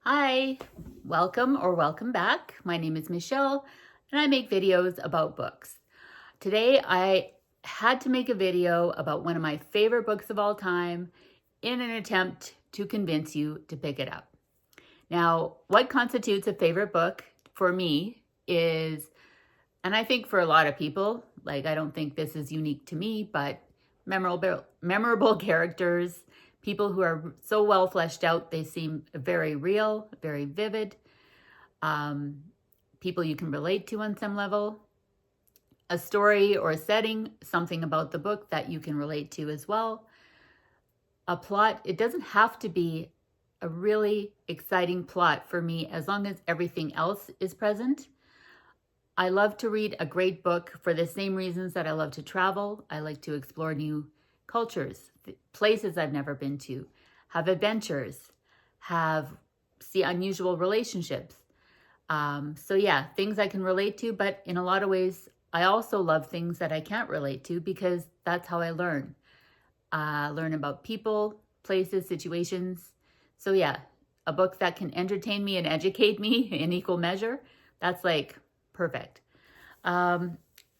Hi, welcome or welcome back. My name is Michelle and I make videos about books. Today I had to make a video about one of my favorite books of all time in an attempt to convince you to pick it up. Now, what constitutes a favorite book for me is, and I think for a lot of people, like I don't think this is unique to me, but memorable characters, people who are so well fleshed out, they seem very real, very vivid, people you can relate to on some level, a story or a setting, something about the book that you can relate to as well, a plot. It doesn't have to be a really exciting plot for me as long as everything else is present. I love to read a great book for the same reasons that I love to travel. I like to explore new cultures, places I've never been to, have adventures, see unusual relationships. So yeah, things I can relate to, but in a lot of ways, I also love things that I can't relate to because that's how I learn. Learn about people, places, situations. So yeah, a book that can entertain me and educate me in equal measure, that's like perfect. And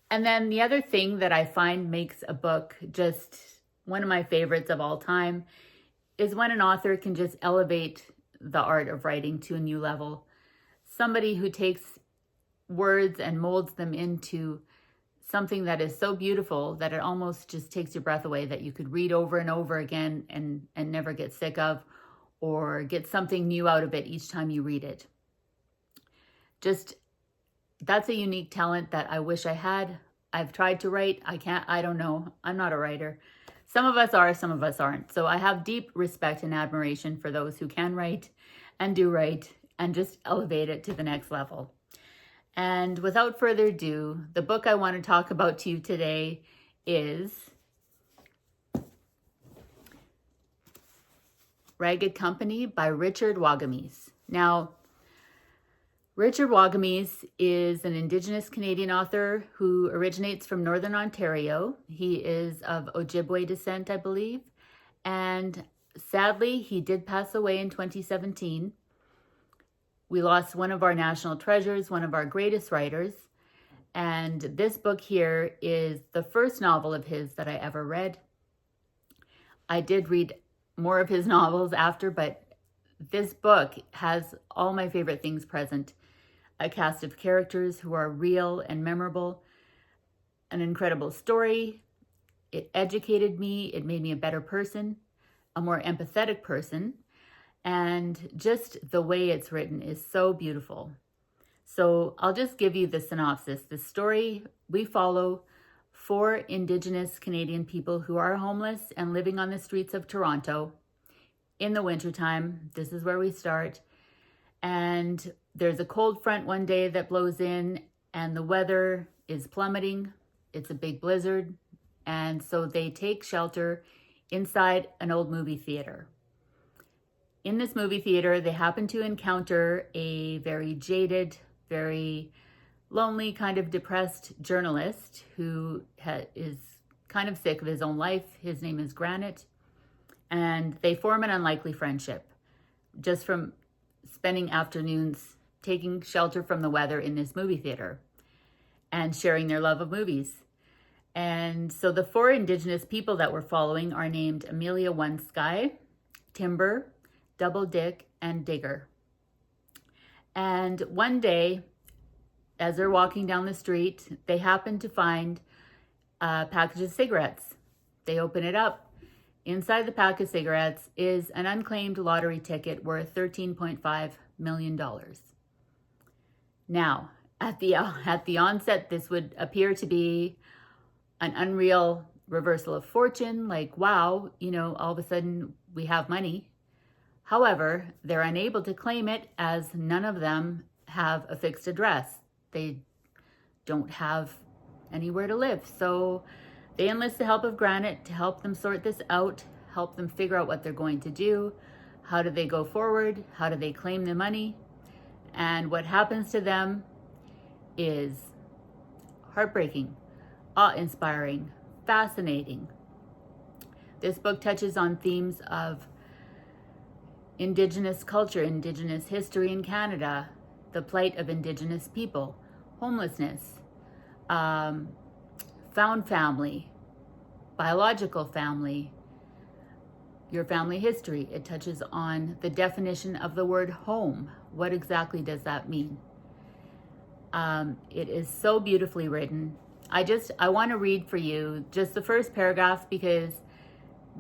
then the other thing that I find makes a book just one of my favorites of all time is when an author can just elevate the art of writing to a new level. Somebody who takes words and molds them into something that is so beautiful that it almost just takes your breath away, that you could read over and over again and never get sick of, or get something new out of it each time you read it. Just, that's a unique talent that I wish I had. I've tried to write. I don't know. I'm not a writer. Some of us are, some of us aren't. So I have deep respect and admiration for those who can write and do write and just elevate it to the next level. And without further ado, the book I want to talk about to you today is Ragged Company by Richard Wagamese. Now, Richard Wagamese is an Indigenous Canadian author who originates from Northern Ontario. He is of Ojibwe descent, I believe. And sadly, he did pass away in 2017. We lost one of our national treasures, one of our greatest writers. And this book here is the first novel of his that I ever read. I did read more of his novels after, but this book has all my favorite things present. A cast of characters who are real and memorable, an incredible story. It educated me. It made me a better person, a more empathetic person. And just the way it's written is so beautiful. So I'll just give you the synopsis. The story, we follow 4 Indigenous Canadian people who are homeless and living on the streets of Toronto in the wintertime. This is where we start. And there's a cold front one day that blows in and the weather is plummeting. It's a big blizzard. And so they take shelter inside an old movie theater. In this movie theater, they happen to encounter a very jaded, very lonely, kind of depressed journalist who is kind of sick of his own life. His name is Granite. And they form an unlikely friendship just from spending afternoons taking shelter from the weather in this movie theater and sharing their love of movies. And so the 4 Indigenous people that we're following are named Amelia One Sky, Timber, Double Dick, and Digger. And one day, as they're walking down the street, they happen to find a package of cigarettes. They open it up. Inside the pack of cigarettes is an unclaimed lottery ticket worth $13.5 million. Now, at the onset, this would appear to be an unreal reversal of fortune, like, wow, all of a sudden we have money. However, they're unable to claim it as none of them have a fixed address. They don't have anywhere to live. So they enlist the help of Granite to help them sort this out, help them figure out what they're going to do. How do they go forward? How do they claim the money? And what happens to them is heartbreaking, awe-inspiring, fascinating. This book touches on themes of Indigenous culture, Indigenous history in Canada, the plight of Indigenous people, homelessness, found family, biological family, your family history. It touches on the definition of the word home. What exactly does that mean? It is so beautifully written. I want to read for you just the first paragraph because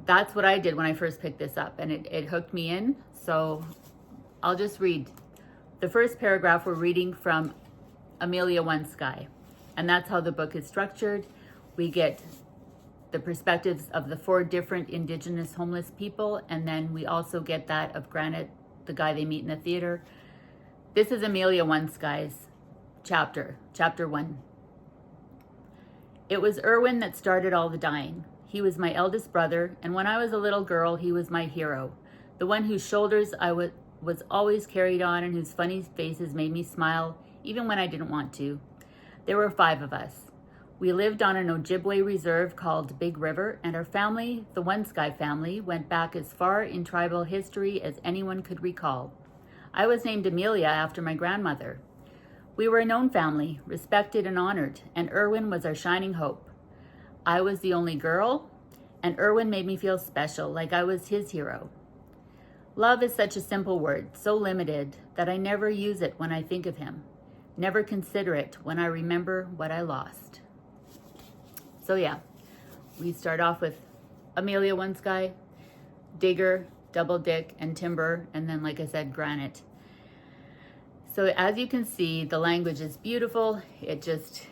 that's what I did when I first picked this up, and it hooked me in. So I'll just read the first paragraph. We're reading from Amelia One Sky, and that's how the book is structured. We get the perspectives of the 4 different Indigenous homeless people, and then we also get that of Granite, the guy they meet in the theater. This is Amelia One Sky's chapter 1. It was Erwin that started all the dying. He was my eldest brother, and when I was a little girl, he was my hero, the one whose shoulders I was always carried on and whose funny faces made me smile, even when I didn't want to. There were 5 of us. We lived on an Ojibwe reserve called Big River, and our family, the One Sky family, went back as far in tribal history as anyone could recall. I was named Amelia after my grandmother. We were a known family, respected and honored, and Erwin was our shining hope. I was the only girl, and Erwin made me feel special, like I was his hero. Love is such a simple word, so limited, that I never use it when I think of him. Never consider it when I remember what I lost. So yeah, we start off with Amelia One Sky, Digger, Double Dick, and Timber, and then, like I said, Granite. So as you can see, the language is beautiful. It just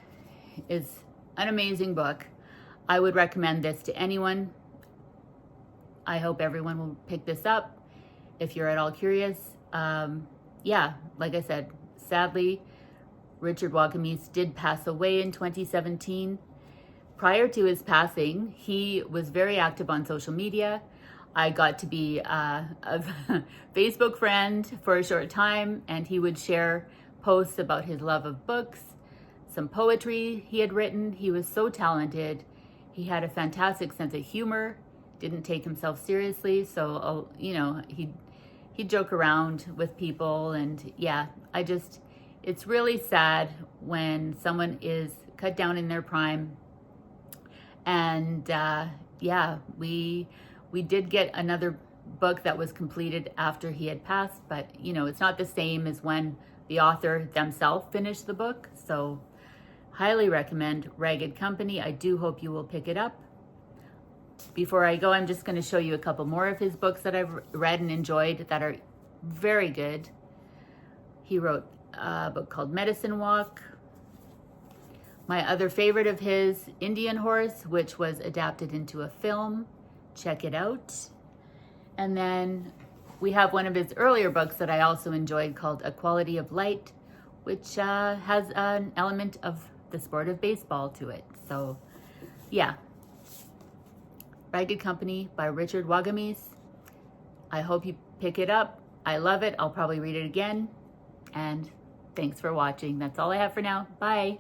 is an amazing book. I would recommend this to anyone. I hope everyone will pick this up if you're at all curious. Yeah, like I said, sadly, Richard Wagamese did pass away in 2017. Prior to his passing, he was very active on social media. I got to be a Facebook friend for a short time, and he would share posts about his love of books, some poetry he had written. He was so talented. He had a fantastic sense of humor, didn't take himself seriously. So, you know, he'd joke around with people. And yeah, it's really sad when someone is cut down in their prime. And yeah, we did get another book that was completed after he had passed, but you know, it's not the same as when the author themselves finished the book. So highly recommend Ragged Company. I do hope you will pick it up. Before I go, I'm just going to show you a couple more of his books that I've read and enjoyed that are very good. He wrote a book called Medicine Walk. My other favorite of his, Indian Horse, which was adapted into a film. Check it out. And then we have one of his earlier books that I also enjoyed called A Quality of Light, which has an element of the sport of baseball to it. So yeah, Ragged Company by Richard Wagamese. I hope you pick it up. I love it. I'll probably read it again. And thanks for watching. That's all I have for now. Bye.